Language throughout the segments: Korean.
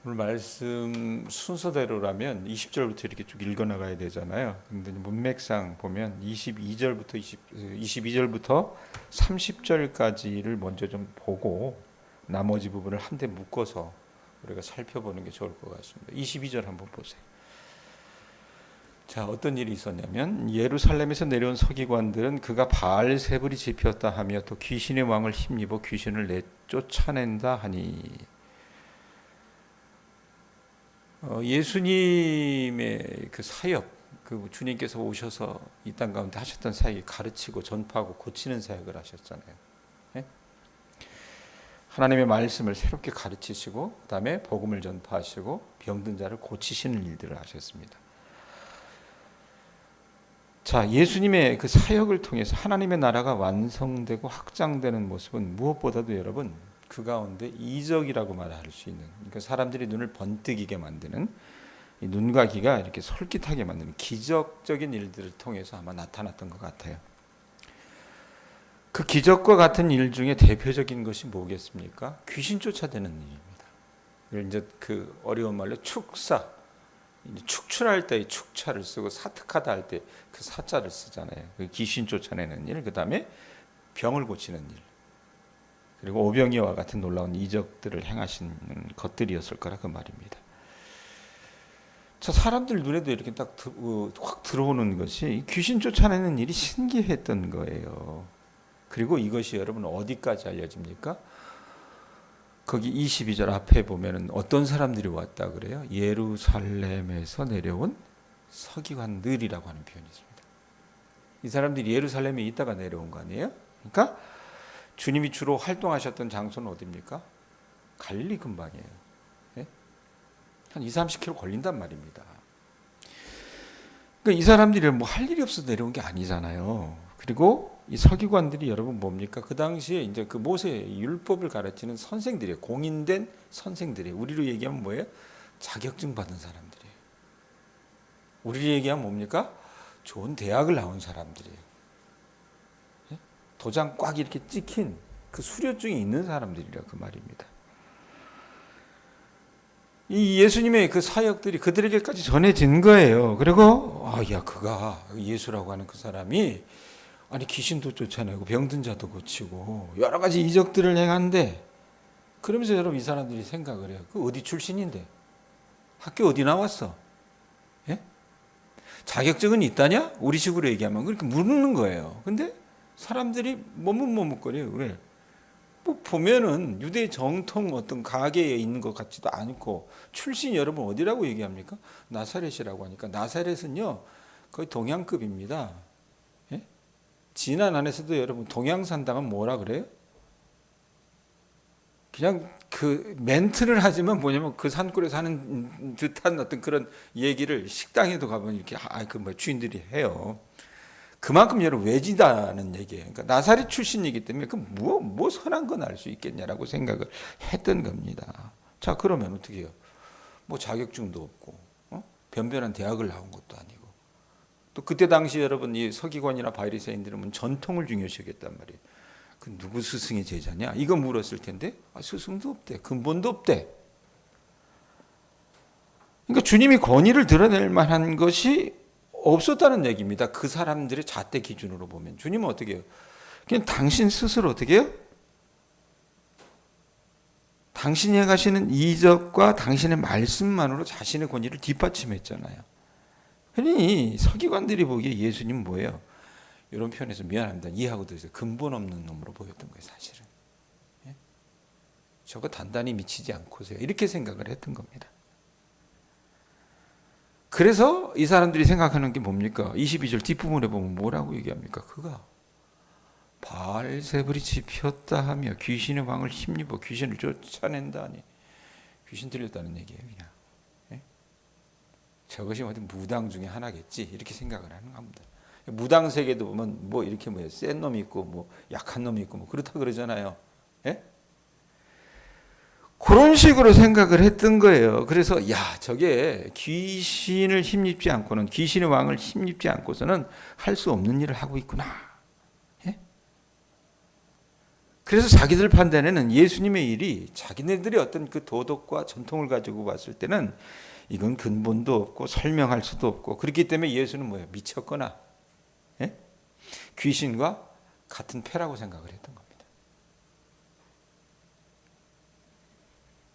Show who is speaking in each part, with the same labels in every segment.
Speaker 1: 오늘 말씀 순서대로라면 20절부터 이렇게 쭉 읽어나가야 되잖아요. 근데 문맥상 보면 22절부터 30절까지를 먼저 좀 보고 나머지 부분을 한데 묶어서 우리가 살펴보는 게 좋을 것 같습니다. 22절 한번 보세요. 자, 어떤 일이 있었냐면 예루살렘에서 내려온 서기관들은 그가 바알세불이 집혔다 하며 또 귀신의 왕을 힘입어 귀신을 내쫓아낸다 하니, 예수님의 그 사역, 그 주님께서 오셔서 이 땅 가운데 하셨던 사역이 가르치고 전파하고 고치는 사역을 하셨잖아요. 네? 하나님의 말씀을 새롭게 가르치시고 그다음에 복음을 전파하시고 병든 자를 고치시는 일들을 하셨습니다. 자, 예수님의 그 사역을 통해서 하나님의 나라가 완성되고 확장되는 모습은 무엇보다도 여러분 그 가운데 이적이라고 말할 수 있는, 그러니까 사람들이 눈을 번뜩이게 만드는, 이 눈과 귀가 이렇게 솔깃하게 만드는 기적적인 일들을 통해서 아마 나타났던 것 같아요. 그 기적과 같은 일 중에 대표적인 것이 뭐겠습니까? 귀신 쫓아내는 일입니다. 이걸 이제 그 어려운 말로 축사, 축출할 때 축차를 쓰고 사특하다 할 때 그 사자를 쓰잖아요. 그 귀신 쫓아내는 일, 그 다음에 병을 고치는 일, 그리고 오병이와 같은 놀라운 이적들을 행하시는 것들이었을 거라 그 말입니다. 자, 사람들 눈에도 이렇게 딱 확 들어오는 것이 귀신 쫓아내는 일이 신기했던 거예요. 그리고 이것이 여러분 어디까지 알려집니까? 거기 22절 앞에 보면은 어떤 사람들이 왔다 그래요? 예루살렘에서 내려온 서기관들이라고 하는 표현이 있습니다. 이 사람들이 예루살렘에 있다가 내려온 거 아니에요? 그러니까 주님이 주로 활동하셨던 장소는 어디입니까? 갈릴리 근방이에요. 예? 한 20-30km 걸린단 말입니다. 그러니까 이 사람들이 뭐 할 일이 없어서 내려온 게 아니잖아요. 그리고 이 서기관들이 여러분 뭡니까? 그 당시에 이제 그 모세 율법을 가르치는 선생들이에요. 공인된 선생들이에요. 우리로 얘기하면 뭐예요? 자격증 받은 사람들이에요. 우리로 얘기하면 뭡니까? 좋은 대학을 나온 사람들이에요. 예? 도장 꽉 이렇게 찍힌 그 수료증이 있는 사람들이라 그 말입니다. 이 예수님의 그 사역들이 그들에게까지 전해진 거예요. 그리고 그가 예수라고 하는 그 사람이 아니 귀신도 쫓아내고 병든 자도 고치고 여러 가지 이적들을 행한데, 그러면서 여러분 이 사람들이 생각을 해요. 그 어디 출신인데? 학교 어디 나왔어? 예? 자격증은 있다냐? 우리식으로 얘기하면 그렇게 물는 거예요. 근데 사람들이 머뭇머뭇거려요. 왜? 뭐 보면은 유대 정통 어떤 가게에 있는 것 같지도 않고, 출신 여러분 어디라고 얘기합니까? 나사렛이라고 하니까 나사렛은요 거의 동양급입니다. 예? 진안 안에서도 여러분 동양산당은 뭐라 그래요? 그냥 그 멘트를 하지만 뭐냐면 그 산골에 사는 듯한 어떤 그런 얘기를 식당에도 가보면 이렇게 그 뭐 주인들이 해요. 그만큼 여러분 외지다는 얘기예요. 그러니까 나사렛 출신이기 때문에 그 뭐 선한 건 알 수 있겠냐라고 생각을 했던 겁니다. 자, 그러면 어떻게 해요? 뭐 자격증도 없고, 변변한 대학을 나온 것도 아니고, 또 그때 당시 여러분 이 서기관이나 바리새인들은 전통을 중요시했단 말이에요. 그 누구 스승의 제자냐? 이거 물었을 텐데 스승도 없대, 근본도 없대. 그러니까 주님이 권위를 드러낼 만한 것이 없었다는 얘기입니다. 그 사람들의 잣대 기준으로 보면 주님은 어떻게 해요? 그냥 당신 스스로 어떻게 해요? 당신이 행하시는 이적과 당신의 말씀만으로 자신의 권위를 뒷받침했잖아요. 그러니 서기관들이 보기에 예수님은 뭐예요? 이런 표현에서 미안합니다. 이해하고 들으세요. 근본 없는 놈으로 보였던 거예요, 사실은. 예? 저거 단단히 미치지 않고서요. 이렇게 생각을 했던 겁니다. 그래서 이 사람들이 생각하는 게 뭡니까? 22절 뒷부분에 보면 뭐라고 얘기합니까? 그가 바알세불이 집혔다 하며 귀신의 왕을 힘입어 귀신을 쫓아낸다니, 귀신 들렸다는 얘기예요, 그냥. 예? 저것이 어디 무당 중에 하나겠지, 이렇게 생각을 하는 겁니다. 무당 세계도 보면 뭐 이렇게 뭐예요? 센 놈이 있고 뭐 약한 놈이 있고 뭐 그렇다 그러잖아요. 예? 그런 식으로 생각을 했던 거예요. 그래서 저게 귀신을 힘입지 않고는, 귀신의 왕을 힘입지 않고서는 할 수 없는 일을 하고 있구나. 예? 그래서 자기들 판단에는 예수님의 일이 자기네들의 어떤 그 도덕과 전통을 가지고 봤을 때는 이건 근본도 없고 설명할 수도 없고, 그렇기 때문에 예수는 뭐예요? 미쳤거나 예? 귀신과 같은 패라고 생각을 했던 겁니다.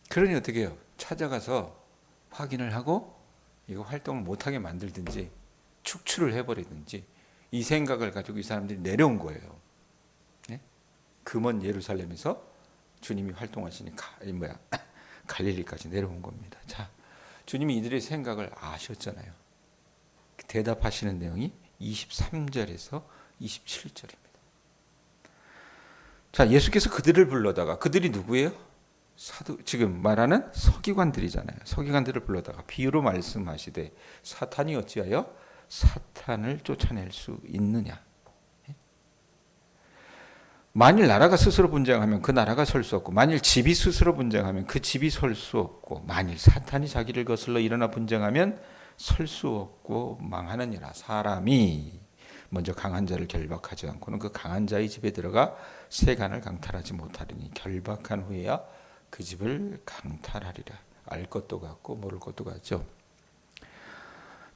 Speaker 1: 그러니 어떻게 해요? 찾아가서 확인을 하고 이거 활동을 못하게 만들든지 축출을 해버리든지, 이 생각을 가지고 이 사람들이 내려온 거예요. 네? 그 먼 예루살렘에서 주님이 활동하시니 갈릴리까지 내려온 겁니다. 자, 주님이 이들의 생각을 아셨잖아요. 대답하시는 내용이 23절에서 27절입니다. 자, 예수께서 그들을 불러다가, 그들이 누구예요? 지금 말하는 서기관들이잖아요. 서기관들을 불러다가 비유로 말씀하시되 사탄이 어찌하여 사탄을 쫓아낼 수 있느냐. 만일 나라가 스스로 분쟁하면 그 나라가 설 수 없고, 만일 집이 스스로 분쟁하면 그 집이 설 수 없고, 만일 사탄이 자기를 거슬러 일어나 분쟁하면 설 수 없고 망하느니라. 사람이 먼저 강한 자를 결박하지 않고는 그 강한 자의 집에 들어가 세간을 강탈하지 못하리니 결박한 후에야 그 집을 강탈하리라. 알 것도 같고 모를 것도 같죠.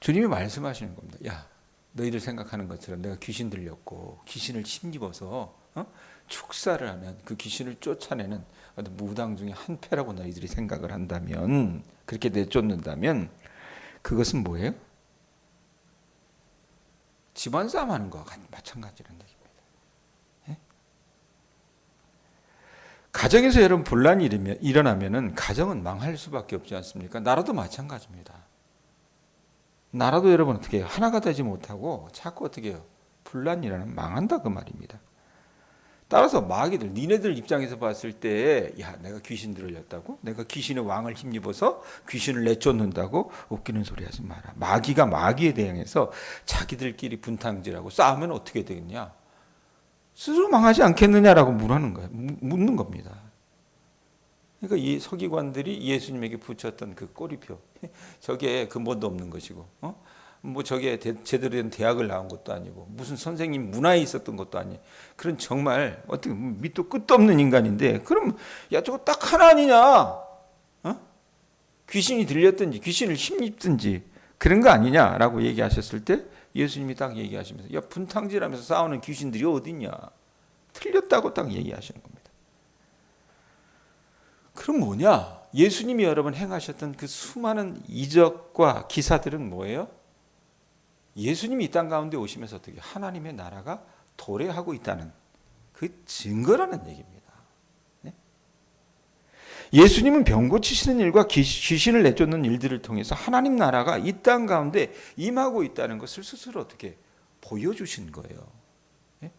Speaker 1: 주님이 말씀하시는 겁니다. 야, 너희들 생각하는 것처럼 내가 귀신 들렸고 귀신을 힘입어서 축사를 하면 그 귀신을 쫓아내는 무당 중에 한 패라고 너희들이 생각을 한다면, 그렇게 내쫓는다면 그것은 뭐예요? 집안 싸움하는 거와 마찬가지라는 얘기입니다. 예? 가정에서 여러분 분란이 일어나면은 가정은 망할 수밖에 없지 않습니까? 나라도 마찬가지입니다. 나라도 여러분 어떻게 해요? 하나가 되지 못하고 자꾸 어떻게 해요? 분란이 일어나면 망한다 그 말입니다. 따라서 마귀들, 니네들 입장에서 봤을 때, 야, 내가 귀신 들렸다고? 내가 귀신의 왕을 힘입어서 귀신을 내쫓는다고? 웃기는 소리 하지 마라. 마귀가 마귀에 대항해서 자기들끼리 분탕질하고 싸우면 어떻게 되겠냐? 스스로 망하지 않겠느냐라고 묻는 겁니다. 그러니까 이 서기관들이 예수님에게 붙였던 그 꼬리표, 저게 근본도 없는 것이고, 뭐 저게 제대로 된 대학을 나온 것도 아니고 무슨 선생님 문화에 있었던 것도 아니에요. 그런 정말 어떻게 밑도 끝도 없는 인간인데, 그럼 야 저거 딱 하나 아니냐? 귀신이 들렸든지 귀신을 힘입든지 그런 거 아니냐라고 얘기하셨을 때 예수님이 딱 얘기하시면서, 야 분탕질하면서 싸우는 귀신들이 어딨냐? 틀렸다고 딱 얘기하시는 겁니다. 그럼 뭐냐? 예수님이 여러 번 행하셨던 그 수많은 이적과 기사들은 뭐예요? 예수님이 이 땅 가운데 오시면서 어떻게 하나님의 나라가 도래하고 있다는 그 증거라는 얘기입니다. 네? 예수님은 병 고치시는 일과 귀신을 내쫓는 일들을 통해서 하나님 나라가 이 땅 가운데 임하고 있다는 것을 스스로 어떻게 보여주신 거예요. 네?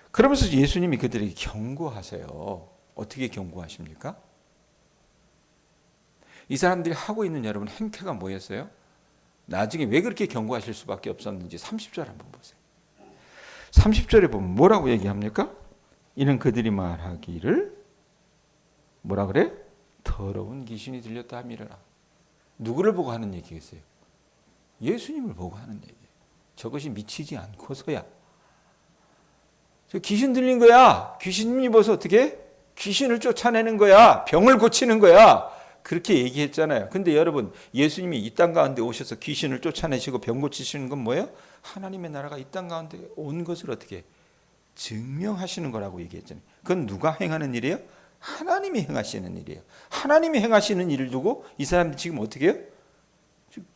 Speaker 1: 그러면서 예수님이 그들에게 경고하세요. 어떻게 경고하십니까? 이 사람들이 하고 있는 여러분 행태가 뭐였어요? 나중에 왜 그렇게 경고하실 수밖에 없었는지 30절 한번 보세요. 30절에 보면 뭐라고 얘기합니까? 이는 그들이 말하기를 뭐라 그래? 더러운 귀신이 들렸다 함이라. 누구를 보고 하는 얘기겠어요? 예수님을 보고 하는 얘기예요. 저것이 미치지 않고서야. 저 귀신 들린 거야. 귀신 입어서 어떻게? 귀신을 쫓아내는 거야. 병을 고치는 거야. 그렇게 얘기했잖아요. 근데 여러분, 예수님이 이 땅 가운데 오셔서 귀신을 쫓아내시고 병 고치시는 건 뭐예요? 하나님의 나라가 이 땅 가운데 온 것을 어떻게 증명하시는 거라고 얘기했잖아요. 그건 누가 행하는 일이에요? 하나님이 행하시는 일이에요. 하나님이 행하시는 일을 두고 이 사람들이 지금 어떻게 해요?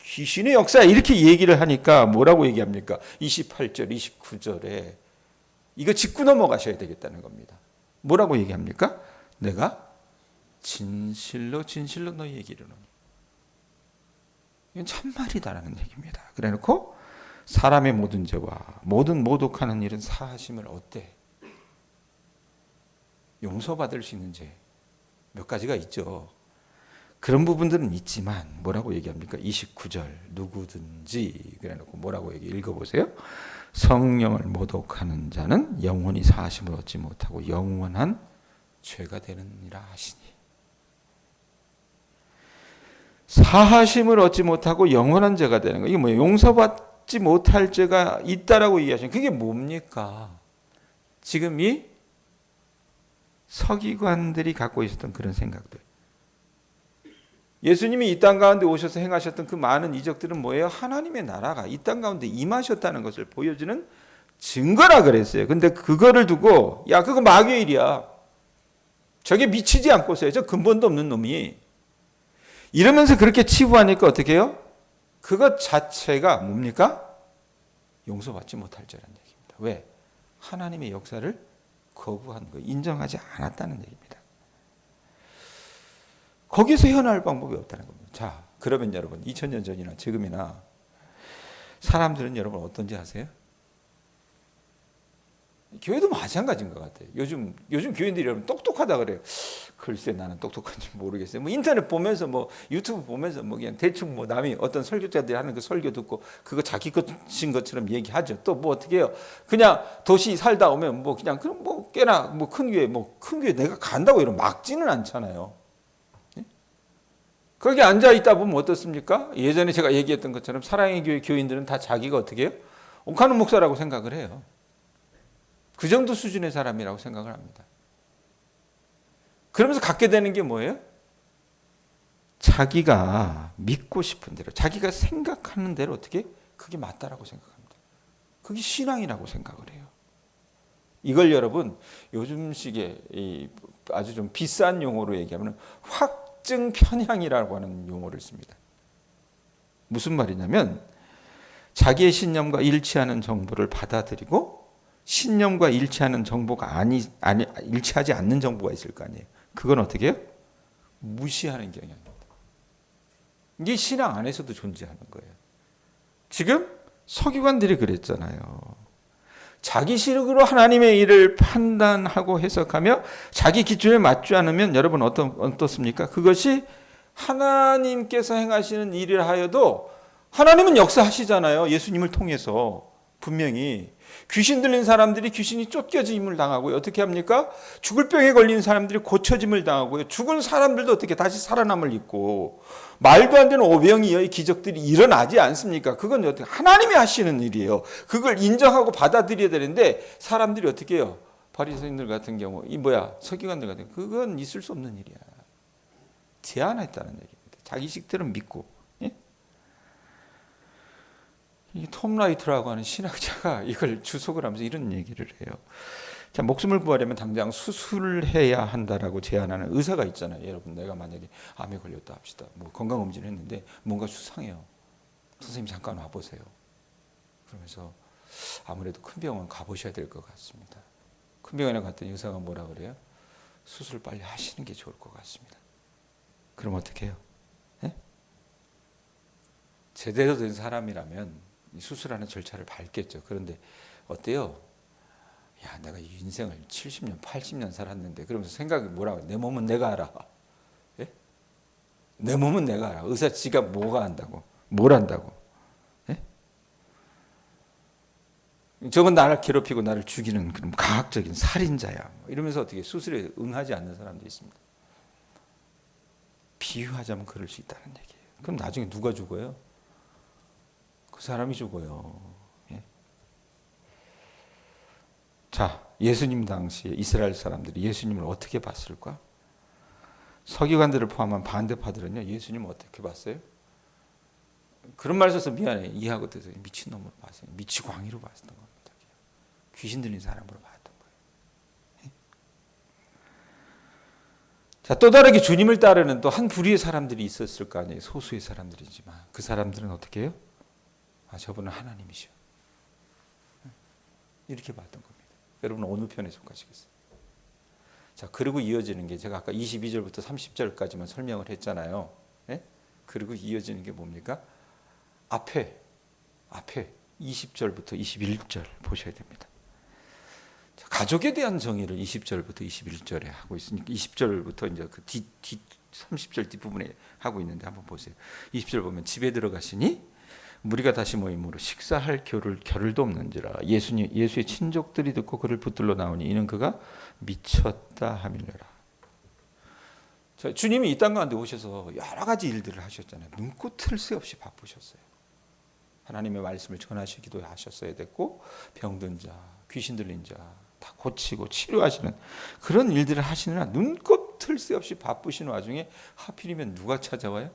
Speaker 1: 귀신의 역사 이렇게 얘기를 하니까 뭐라고 얘기합니까? 28절, 29절에 이거 짚고 넘어가셔야 되겠다는 겁니다. 뭐라고 얘기합니까? 내가 진실로 진실로 너희에게 이르노니. 이건 참말이다라는 얘기입니다. 그래놓고 사람의 모든 죄와 모든 모독하는 일은 사하심을 어때? 용서받을 수 있는 죄 몇 가지가 있죠. 그런 부분들은 있지만 뭐라고 얘기합니까? 29절 누구든지 그래놓고 뭐라고 읽어보세요. 성령을 모독하는 자는 영원히 사하심을 얻지 못하고 영원한 죄가 되느니라 하시니. 사하심을 얻지 못하고 영원한 죄가 되는 거. 이게 뭐예요? 용서받지 못할 죄가 있다라고 얘기하시는. 그게 뭡니까? 지금 이 서기관들이 갖고 있었던 그런 생각들. 예수님이 이 땅 가운데 오셔서 행하셨던 그 많은 이적들은 뭐예요? 하나님의 나라가 이 땅 가운데 임하셨다는 것을 보여주는 증거라 그랬어요. 근데 그거를 두고 야 그거 마귀의 일이야. 저게 미치지 않고서요. 저 근본도 없는 놈이. 이러면서 그렇게 치부하니까 어떻게 해요? 그것 자체가 뭡니까? 용서받지 못할 죄라는 얘기입니다. 왜? 하나님의 역사를 거부한 거예요. 인정하지 않았다는 얘기입니다. 거기서 헤어나올 방법이 없다는 겁니다. 자, 그러면 여러분 2000년 전이나 지금이나 사람들은 여러분 어떤지 아세요? 교회도 마찬가지인 것 같아요. 요즘 교인들이 여러분 똑똑하다 그래요. 글쎄 나는 똑똑한지 모르겠어요. 뭐 인터넷 보면서 뭐 유튜브 보면서 뭐 그냥 대충 뭐 남이 어떤 설교자들이 하는 그 설교 듣고 그거 자기 것인 것처럼 얘기하죠. 또 뭐 어떻게 해요? 그냥 도시 살다 오면 뭐 그냥 그럼 뭐 꽤나 뭐 큰 교회 내가 간다고 이러면 막지는 않잖아요. 거기 앉아 있다 보면 어떻습니까? 예전에 제가 얘기했던 것처럼 사랑의 교회 교인들은 다 자기가 어떻게 해요? 옥하는 목사라고 생각을 해요. 그 정도 수준의 사람이라고 생각을 합니다. 그러면서 갖게 되는 게 뭐예요? 자기가 믿고 싶은 대로, 자기가 생각하는 대로 어떻게? 그게 맞다라고 생각합니다. 그게 신앙이라고 생각을 해요. 이걸 여러분 요즘식의 아주 좀 비싼 용어로 얘기하면 확증 편향이라고 하는 용어를 씁니다. 무슨 말이냐면 자기의 신념과 일치하는 정보를 받아들이고 신념과 일치하는 정보가 일치하지 않는 정보가 있을 거 아니에요. 그건 어떻게 해요? 무시하는 경향입니다. 이게 신앙 안에서도 존재하는 거예요. 지금 서기관들이 그랬잖아요. 자기 시력으로 하나님의 일을 판단하고 해석하며 자기 기준에 맞지 않으면 여러분 어떻습니까? 그것이 하나님께서 행하시는 일이라 하여도 하나님은 역사하시잖아요. 예수님을 통해서 분명히. 귀신 들린 사람들이 귀신이 쫓겨짐을 당하고요. 어떻게 합니까? 죽을 병에 걸린 사람들이 고쳐짐을 당하고요. 죽은 사람들도 어떻게 다시 살아남을 입고 말도 안 되는 오병이어의 기적들이 일어나지 않습니까? 그건 어떻게 하나님이 하시는 일이에요. 그걸 인정하고 받아들여야 되는데 사람들이 어떻게 해요? 바리새인들 같은 경우 서기관들 같은 경우 그건 있을 수 없는 일이야. 제한했다는 얘기입니다. 자기 식대로 믿고. 이 톰 라이트라고 하는 신학자가 이걸 주석을 하면서 이런 얘기를 해요. 자, 목숨을 구하려면 당장 수술해야 한다라고 제안하는 의사가 있잖아요. 여러분, 내가 만약에 암에 걸렸다 합시다. 뭐 건강검진을 했는데 뭔가 수상해요. 선생님 잠깐 와보세요. 그러면서 아무래도 큰 병원 가보셔야 될 것 같습니다. 큰 병원에 갔더니 의사가 뭐라 그래요? 수술 빨리 하시는 게 좋을 것 같습니다. 그럼 어떻게 해요? 네? 제대로 된 사람이라면 수술하는 절차를 밟겠죠. 그런데 어때요? 야, 내가 이 인생을 70년, 80년 살았는데 그러면서 생각이 뭐라고? 내 몸은 내가 알아. 예? 내 몸은 내가 알아. 의사 지가 뭐가 안다고? 뭘 안다고? 예? 저건 나를 괴롭히고 나를 죽이는 그런 가학적인 살인자야. 이러면서 어떻게 수술에 응하지 않는 사람도 있습니다. 비유하자면 그럴 수 있다는 얘기예요. 그럼 나중에 누가 죽어요? 그 사람이 죽어요. 예? 자, 예수님 당시에 이스라엘 사람들이 예수님을 어떻게 봤을까? 서기관들을 포함한 반대파들은요, 예수님을 어떻게 봤어요? 그런 말 써서 미안해. 이해하고 돼서 미친놈으로 봤어요. 미치광이로 봤던 겁니다. 귀신 들린 사람으로 봤던 거예요. 예? 자, 또 다르게 주님을 따르는 또 한 부류의 사람들이 있었을 거 아니에요. 소수의 사람들이지만 그 사람들은 어떻게 해요? 아, 저분은 하나님이셔. 이렇게 봤던 겁니다. 여러분은 어느 편에 속하시겠어요? 자, 그리고 이어지는 게 제가 아까 22절부터 30절까지만 설명을 했잖아요. 예? 그리고 이어지는 게 뭡니까? 앞에 20절부터 21절 보셔야 됩니다. 자, 가족에 대한 정의를 20절부터 21절에 하고 있으니까 20절부터 이제 그 뒤 30절 뒷부분에 하고 있는데 한번 보세요. 20절 보면 집에 들어가시니 무리가 다시 모임으로 식사할 겨를도 없는지라 예수의 친족들이 듣고 그를 붙들러 나오니 이는 그가 미쳤다 하밀려라. 자, 주님이 이 땅 가운데 오셔서 여러 가지 일들을 하셨잖아요. 눈코 틀 새 없이 바쁘셨어요. 하나님의 말씀을 전하시기도 하셨어야 됐고 병든 자, 귀신 들린 자, 다 고치고 치료하시는 그런 일들을 하시느라 눈곱 틀 새 없이 바쁘신 와중에 하필이면 누가 찾아와요?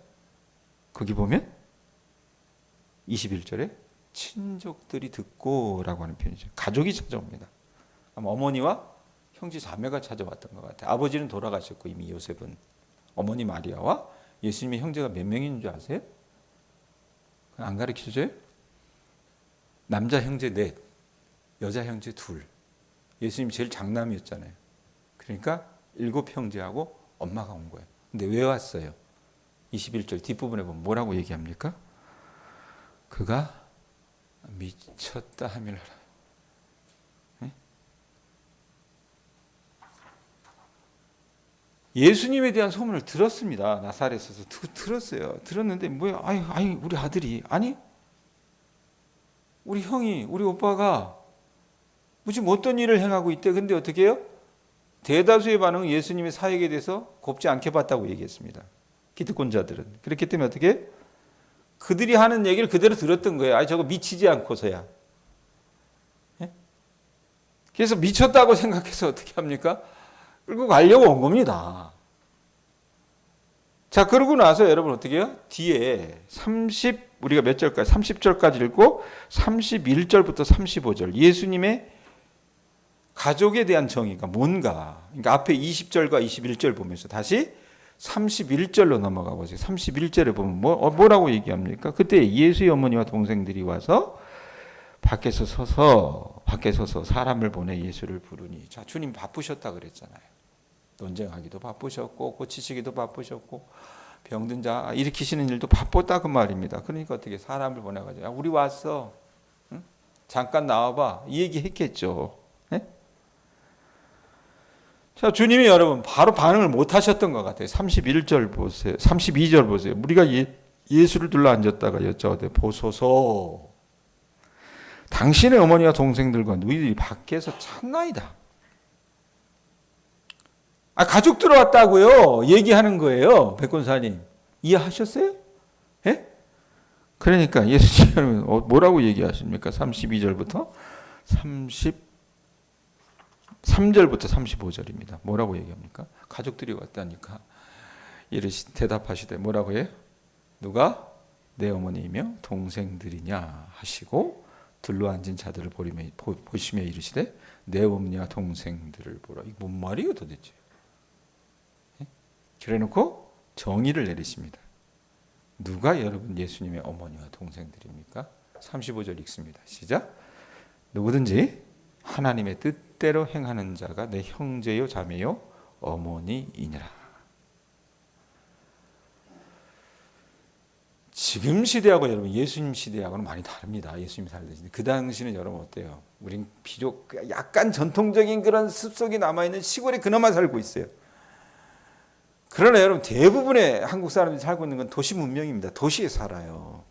Speaker 1: 거기 보면 21절에 친족들이 듣고라고 하는 표현이죠. 가족이 찾아옵니다. 아마 어머니와 형제 자매가 찾아왔던 것 같아요. 아버지는 돌아가셨고 이미 요셉은. 어머니 마리아와 예수님의 형제가 몇 명인 줄 아세요? 안 가르쳐줘요? 남자 형제 넷, 여자 형제 둘. 예수님 제일 장남이었잖아요. 그러니까 7 형제하고 엄마가 온 거예요. 근데 왜 왔어요? 21절 뒷부분에 보면 뭐라고 얘기합니까? 그가 미쳤다 하밀라. 예수님에 대한 소문을 들었습니다. 나사렛에서 들었어요. 들었는데 뭐야? 아니 우리 아들이 아니 우리 형이 우리 오빠가 무슨 어떤 일을 행하고 있대. 근데 어떻게 해요? 대다수의 반응은 예수님의 사역에 대해서 곱지 않게 봤다고 얘기했습니다. 기득권자들은. 그렇기 때문에 어떻게 해요? 그들이 하는 얘기를 그대로 들었던 거예요. 저거 미치지 않고서야. 예? 그래서 미쳤다고 생각해서 어떻게 합니까? 끌고 가려고 온 겁니다. 자, 그러고 나서 여러분 어떻게 해요? 뒤에 우리가 몇 절까지? 30절까지 읽고 31절부터 35절. 예수님의 가족에 대한 정의가 뭔가. 그러니까 앞에 20절과 21절 보면서 다시 31절로 넘어가 보세요. 31절에 보면 뭐라고 얘기합니까? 그때 예수의 어머니와 동생들이 와서 밖에 서서 사람을 보내 예수를 부르니. 자, 주님 바쁘셨다 그랬잖아요. 논쟁하기도 바쁘셨고 고치시기도 바쁘셨고 병든 자 일으키시는 일도 바빴다 그 말입니다. 그러니까 어떻게 사람을 보내가지고 우리 왔어. 응? 잠깐 나와봐. 이 얘기 했겠죠. 네? 자, 주님이 여러분 바로 반응을 못 하셨던 것 같아요. 31절 보세요. 32절 보세요. 우리가 예수를 둘러 앉았다가 여쭤오되 보소서. 당신의 어머니와 동생들과 너희들이 밖에서 찾나이다. 가족 들어왔다고요. 얘기하는 거예요. 백권사님. 이해하셨어요? 예? 그러니까 예수님은 뭐라고 얘기하십니까? 32절부터 33절부터 35절입니다. 뭐라고 얘기합니까? 가족들이 왔다니까 대답하시되 뭐라고 해요? 누가 내 어머니이며 동생들이냐 하시고 둘러앉은 자들을 보시며 이르시되 내 어머니와 동생들을 보라. 이게 뭔 말이에요 도대체? 그래놓고 정의를 내리십니다. 누가 여러분 예수님의 어머니와 동생들입니까? 35절 읽습니다. 시작. 누구든지 하나님의 뜻대로 행하는 자가 내 형제요 자매요 어머니이니라. 지금 시대하고 여러분 예수님 시대하고는 많이 다릅니다. 예수님이 살던 그 당시는 여러분 어때요? 우린 비록 약간 전통적인 그런 습속이 남아있는 시골에 그나마 살고 있어요. 그러나 여러분 대부분의 한국 사람들이 살고 있는 건 도시 문명입니다. 도시에 살아요.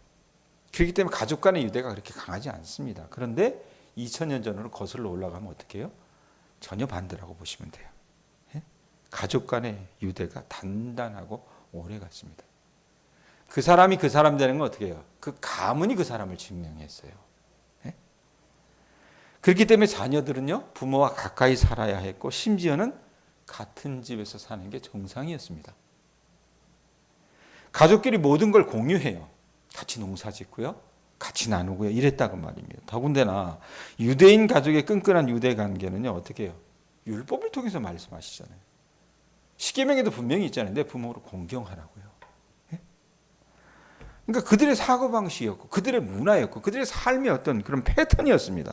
Speaker 1: 그렇기 때문에 가족 간의 유대가 그렇게 강하지 않습니다. 그런데 2000년 전으로 거슬러 올라가면 어떻게 해요? 전혀 반대라고 보시면 돼요. 예? 가족 간의 유대가 단단하고 오래 갔습니다. 그 사람이 그 사람 되는 건 어떻게 해요? 그 가문이 그 사람을 증명했어요. 예? 그렇기 때문에 자녀들은요 부모와 가까이 살아야 했고 심지어는 같은 집에서 사는 게 정상이었습니다. 가족끼리 모든 걸 공유해요. 같이 농사 짓고요. 같이 나누고요. 이랬다고 말입니다. 더군다나 유대인 가족의 끈끈한 유대 관계는요. 어떻게 해요? 율법을 통해서 말씀하시잖아요. 십계명에도 분명히 있잖아요. 내 부모를 공경하라고요. 예? 그러니까 그들의 사고방식이었고 그들의 문화였고 그들의 삶의 어떤 그런 패턴이었습니다.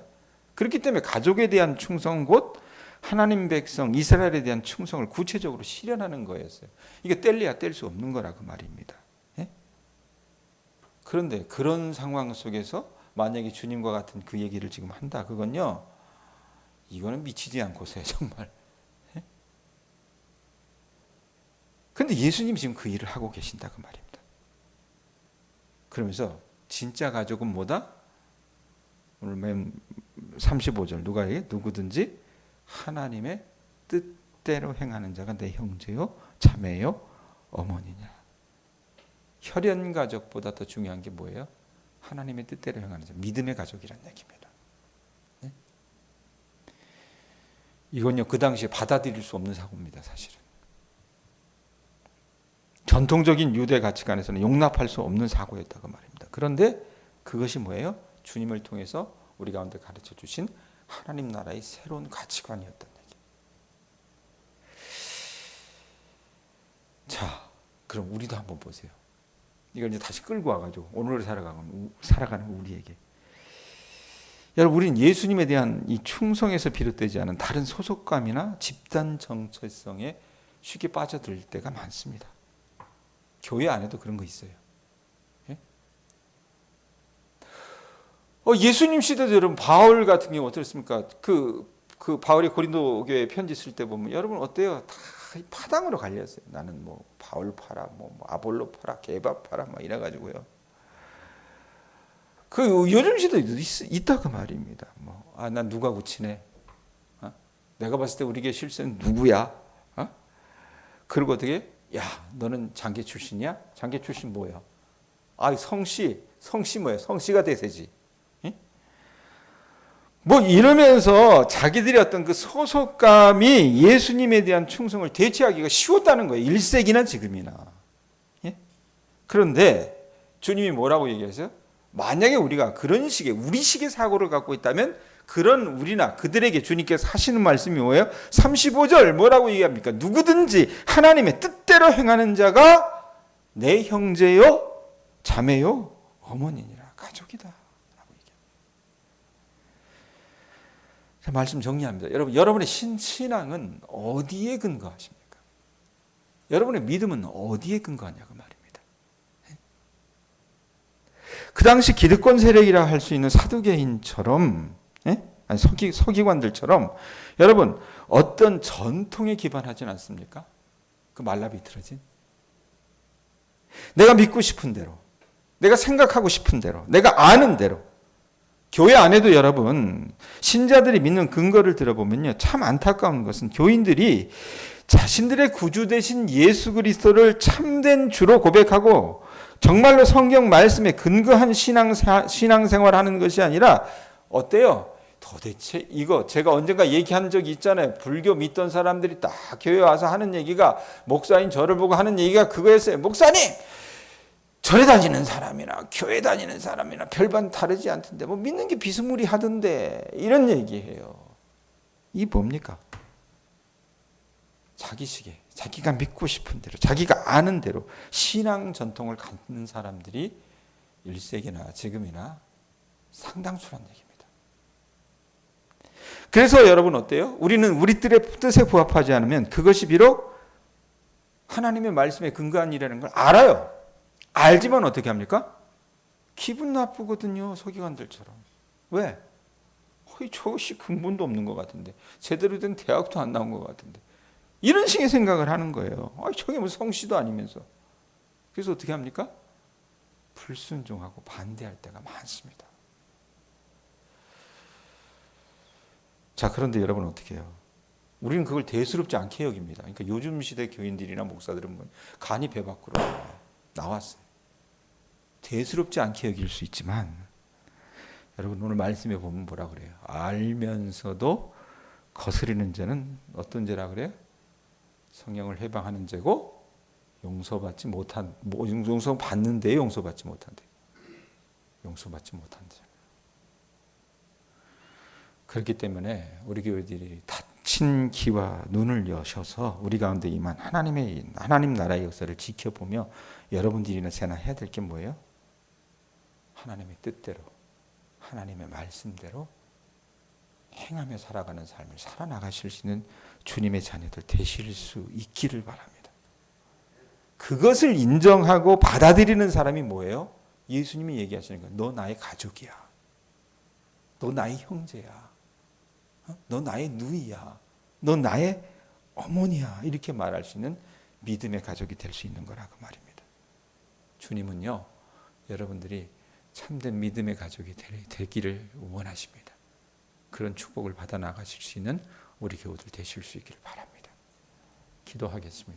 Speaker 1: 그렇기 때문에 가족에 대한 충성 곧 하나님 백성 이스라엘에 대한 충성을 구체적으로 실현하는 거였어요. 이게 뗄래야 뗄 수 없는 거라고 말입니다. 예? 그런데 그런 상황 속에서 만약에 주님과 같은 그 얘기를 지금 한다. 그건요. 이거는 미치지 않고서요. 정말. 예? 그런데 예수님이 지금 그 일을 하고 계신다. 그 말입니다. 그러면서 진짜 가족은 뭐다? 오늘 맨 35절 누가 얘기해? 누구든지 하나님의 뜻대로 행하는 자가 내 형제요 자매요 어머니냐. 혈연 가족보다 더 중요한 게 뭐예요? 하나님의 뜻대로 행하는 자, 믿음의 가족이란 얘기입니다. 네? 이건요, 그 당시에 받아들일 수 없는 사고입니다, 사실은. 전통적인 유대 가치관에서는 용납할 수 없는 사고였다고 말입니다. 그런데 그것이 뭐예요? 주님을 통해서 우리 가운데 가르쳐 주신 하나님 나라의 새로운 가치관이었던 얘기. 자, 그럼 우리도 한번 보세요. 이걸 이제 다시 끌고 와가지고 오늘을 살아가는 우리에게. 여러분, 우리는 예수님에 대한 이 충성에서 비롯되지 않은 다른 소속감이나 집단 정체성에 쉽게 빠져들 때가 많습니다. 교회 안에도 그런 거 있어요. 예? 예수님 시대도 여러분 바울 같은 경우 어떻습니까? 그 바울이 고린도 교회에 편지 쓸 때 보면 여러분 어때요? 다 파당으로 갈렸어요. 나는 뭐 바울 파라, 뭐 아볼로 파라, 게바 파라, 뭐 이래가지고요. 그 요즘 시대도 있다 그 말입니다. 난 누가 고치네. 내가 봤을 때 우리 교회 실세는 누구야? 그리고 어떻게? 야, 너는 장계 출신이야? 장계 출신 뭐야? 성씨 뭐야? 성씨가 대세지. 뭐 이러면서 자기들의 어떤 그 소속감이 예수님에 대한 충성을 대체하기가 쉬웠다는 거예요. 1세기나 지금이나. 예? 그런데 주님이 뭐라고 얘기하세요? 만약에 우리가 그런 식의 우리식의 사고를 갖고 있다면 그런 우리나 그들에게 주님께서 하시는 말씀이 뭐예요? 35절 뭐라고 얘기합니까? 누구든지 하나님의 뜻대로 행하는 자가 내 형제요, 자매요, 어머니니라, 가족이다. 자, 말씀 정리합니다. 여러분의 신앙은 어디에 근거하십니까? 여러분의 믿음은 어디에 근거하냐고 말입니다. 그 당시 기득권 세력이라 할 수 있는 사두개인처럼, 아니, 서기관들처럼 여러분 어떤 전통에 기반하진 않습니까? 그 말라비틀어진 내가 믿고 싶은 대로, 내가 생각하고 싶은 대로, 내가 아는 대로. 교회 안에도 여러분 신자들이 믿는 근거를 들어보면요, 참 안타까운 것은 교인들이 자신들의 구주 되신 예수 그리스도를 참된 주로 고백하고 정말로 성경 말씀에 근거한 신앙생활을 하는 것이 아니라 어때요? 도대체 이거 제가 언젠가 얘기한 적이 있잖아요. 불교 믿던 사람들이 딱 교회 와서 하는 얘기가, 목사인 저를 보고 하는 얘기가 그거였어요. 목사님, 절에 다니는 사람이나 교회 다니는 사람이나 별반 다르지 않던데 뭐 믿는 게 비스무리하던데, 이런 얘기해요. 이 뭡니까? 자기식에, 자기가 믿고 싶은 대로, 자기가 아는 대로 신앙 전통을 갖는 사람들이 1세기나 지금이나 상당수란 얘기입니다. 그래서 여러분 어때요? 우리는 우리 뜻에 부합하지 않으면 그것이 비록 하나님의 말씀에 근거한 일이라는 걸 알아요. 알지만 어떻게 합니까? 기분 나쁘거든요. 서기관들처럼. 왜? 저것이 근본도 없는 것 같은데, 제대로 된 대학도 안 나온 것 같은데, 이런 식의 생각을 하는 거예요. 저게 무슨 성씨도 아니면서. 그래서 어떻게 합니까? 불순종하고 반대할 때가 많습니다. 자, 그런데 여러분 어떻게 해요? 우리는 그걸 대수롭지 않게 여깁니다. 그러니까 요즘 시대 교인들이나 목사들은 간이 배 밖으로 나왔어요. 대수롭지 않게 여길 수 있지만 여러분 오늘 말씀에 보면 뭐라 그래요? 알면서도 거스리는 죄는 어떤 죄라 그래요? 성령을 해방하는 죄고 용서받지 못한, 용서받는데 용서받지 못한대. 용서받지 못한 죄. 그렇기 때문에 우리 교회들이 닫힌 귀와 눈을 여셔서 우리 가운데 임한 하나님 나라의 역사를 지켜보며 여러분들이나 제나 해야 될 게 뭐예요? 하나님의 뜻대로, 하나님의 말씀대로 행하며 살아가는 삶을 살아나가실 수 있는 주님의 자녀들 되실 수 있기를 바랍니다. 그것을 인정하고 받아들이는 사람이 뭐예요? 예수님이 얘기하시는 거예요. 너 나의 가족이야. 너 나의 형제야. 너 나의 누이야. 너 나의 어머니야. 이렇게 말할 수 있는 믿음의 가족이 될 수 있는 거라고 말입니다. 주님은요, 여러분들이 참된 믿음의 가족이 되기를 원하십니다. 그런 축복을 받아 나가실 수 있는 우리 교우들 되실 수 있기를 바랍니다. 기도하겠습니다.